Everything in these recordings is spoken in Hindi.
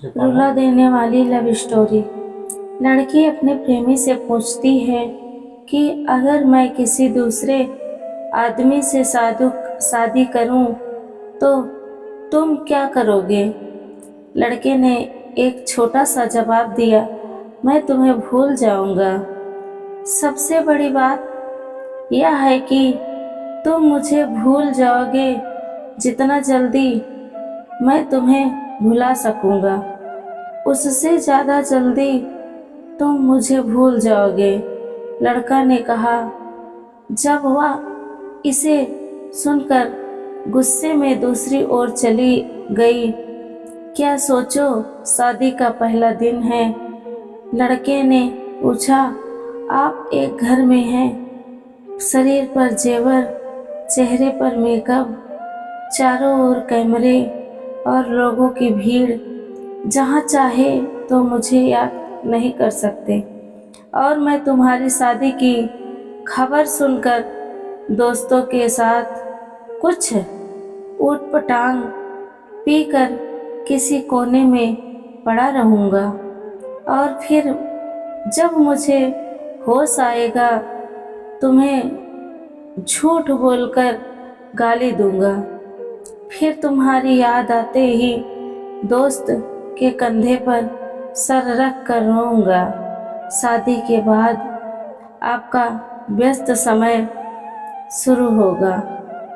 रुला देने वाली लव स्टोरी। लड़की अपने प्रेमी से पूछती है कि अगर मैं किसी दूसरे आदमी से शादी करूं तो तुम क्या करोगे। लड़के ने एक छोटा सा जवाब दिया, मैं तुम्हें भूल जाऊंगा। सबसे बड़ी बात यह है कि तुम मुझे भूल जाओगे जितना जल्दी मैं तुम्हें भुला सकूंगा, उससे ज़्यादा जल्दी तुम मुझे भूल जाओगे। लड़का ने कहा। जब वह इसे सुनकर गुस्से में दूसरी ओर चली गई। क्या सोचो, शादी का पहला दिन है। लड़के ने पूछा, आप एक घर में हैं, शरीर पर जेवर, चेहरे पर मेकअप, चारों ओर कैमरे और लोगों की भीड़, जहाँ चाहे तो मुझे याद नहीं कर सकते। और मैं तुम्हारी शादी की खबर सुनकर दोस्तों के साथ कुछ ऊट-पटांग पीकर किसी कोने में पड़ा रहूँगा और फिर जब मुझे होश आएगा तुम्हें झूठ बोलकर गाली दूंगा। फिर तुम्हारी याद आते ही दोस्त के कंधे पर सर रख कर रोऊंगा। शादी के बाद आपका व्यस्त समय शुरू होगा,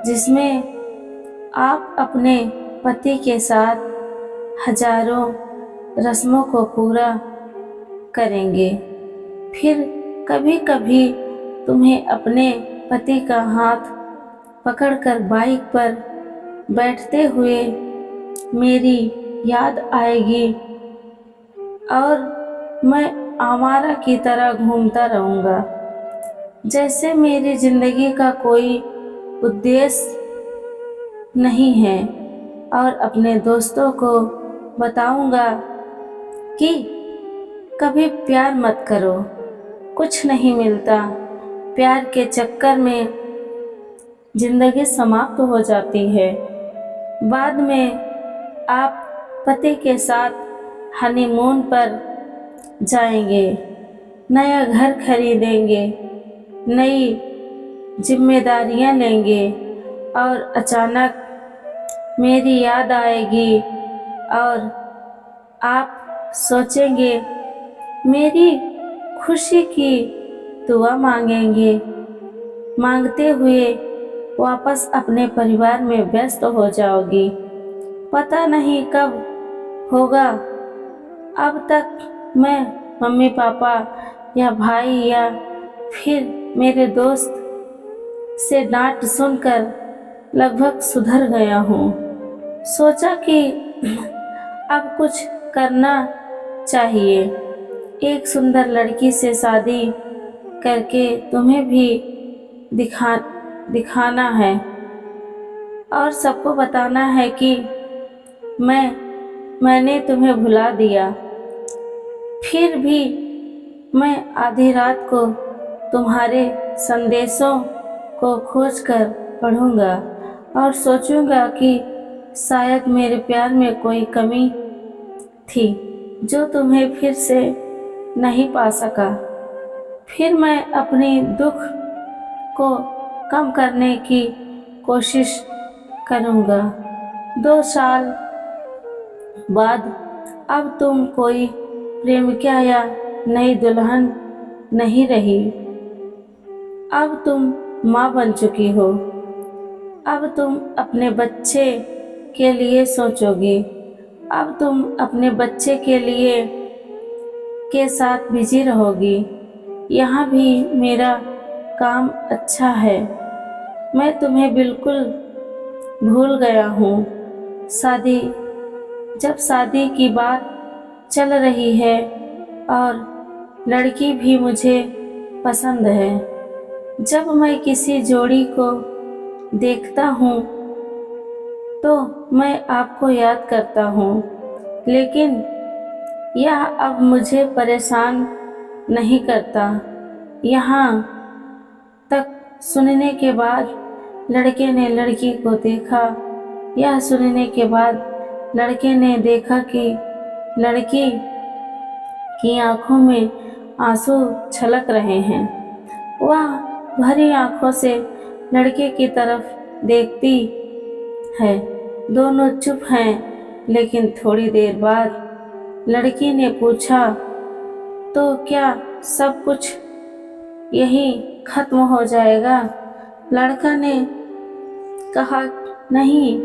जिसमें आप अपने पति के साथ हजारों रस्मों को पूरा करेंगे। फिर कभी कभी तुम्हें अपने पति का हाथ पकड़कर बाइक पर बैठते हुए मेरी याद आएगी और मैं आवारा की तरह घूमता रहूँगा, जैसे मेरी ज़िंदगी का कोई उद्देश्य नहीं है। और अपने दोस्तों को बताऊँगा कि कभी प्यार मत करो, कुछ नहीं मिलता। प्यार के चक्कर में ज़िंदगी समाप्त हो जाती है। बाद में आप पति के साथ हनीमून पर जाएंगे, नया घर खरीदेंगे, नई जिम्मेदारियां लेंगे और अचानक मेरी याद आएगी और आप सोचेंगे, मेरी खुशी की दुआ मांगेंगे। मांगते हुए वापस अपने परिवार में व्यस्त हो जाओगी। पता नहीं कब होगा। अब तक मैं मम्मी पापा या भाई या फिर मेरे दोस्त से डांट सुनकर लगभग सुधर गया हूँ। सोचा कि अब कुछ करना चाहिए। एक सुंदर लड़की से शादी करके तुम्हें भी दिखाना है और सबको बताना है कि मैंने तुम्हें भुला दिया। फिर भी मैं आधी रात को तुम्हारे संदेशों को खोजकर पढ़ूंगा और सोचूंगा कि शायद मेरे प्यार में कोई कमी थी जो तुम्हें फिर से नहीं पा सका। फिर मैं अपनी दुख को कम करने की कोशिश करूंगा। 2 साल बाद अब तुम कोई प्रेमिका या नई दुल्हन नहीं रही। अब तुम माँ बन चुकी हो। अब तुम अपने बच्चे के लिए सोचोगी। अब तुम अपने बच्चे के साथ बिजी रहोगी। यहाँ भी मेरा काम अच्छा है। मैं तुम्हें बिल्कुल भूल गया हूँ। जब शादी की बात चल रही है और लड़की भी मुझे पसंद है। जब मैं किसी जोड़ी को देखता हूँ तो मैं आपको याद करता हूँ, लेकिन यह अब मुझे परेशान नहीं करता। यहाँ तक सुनने के बाद लड़के ने लड़की को देखा। यह सुनने के बाद लड़के ने देखा कि लड़की की आंखों में आंसू छलक रहे हैं। वह भरी आंखों से लड़के की तरफ देखती है। दोनों चुप हैं, लेकिन थोड़ी देर बाद लड़की ने पूछा, तो क्या सब कुछ यही खत्म हो जाएगा? लड़का ने कहा, नहीं,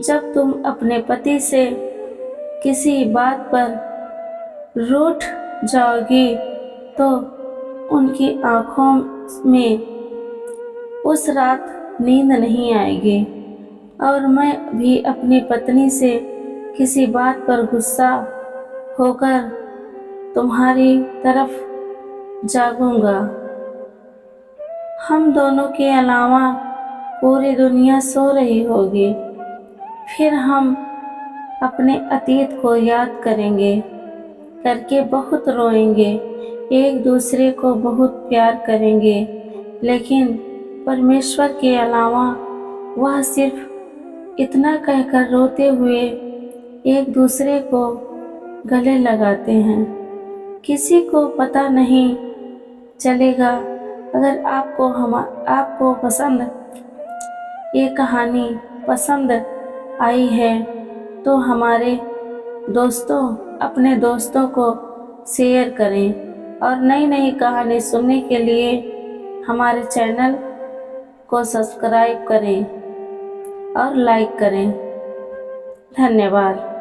जब तुम अपने पति से किसी बात पर रूठ जाओगी तो उनकी आंखों में उस रात नींद नहीं आएगी, और मैं भी अपनी पत्नी से किसी बात पर गुस्सा होकर तुम्हारी तरफ जागूंगा। हम दोनों के अलावा पूरी दुनिया सो रही होगी। फिर हम अपने अतीत को याद करके बहुत रोएंगे, एक दूसरे को बहुत प्यार करेंगे, लेकिन परमेश्वर के अलावा वह सिर्फ इतना कहकर रोते हुए एक दूसरे को गले लगाते हैं। किसी को पता नहीं चलेगा। अगर आपको ये कहानी पसंद आई है तो हमारे अपने दोस्तों को शेयर करें, और नई नई कहानी सुनने के लिए हमारे चैनल को सब्सक्राइब करें और लाइक करें। धन्यवाद।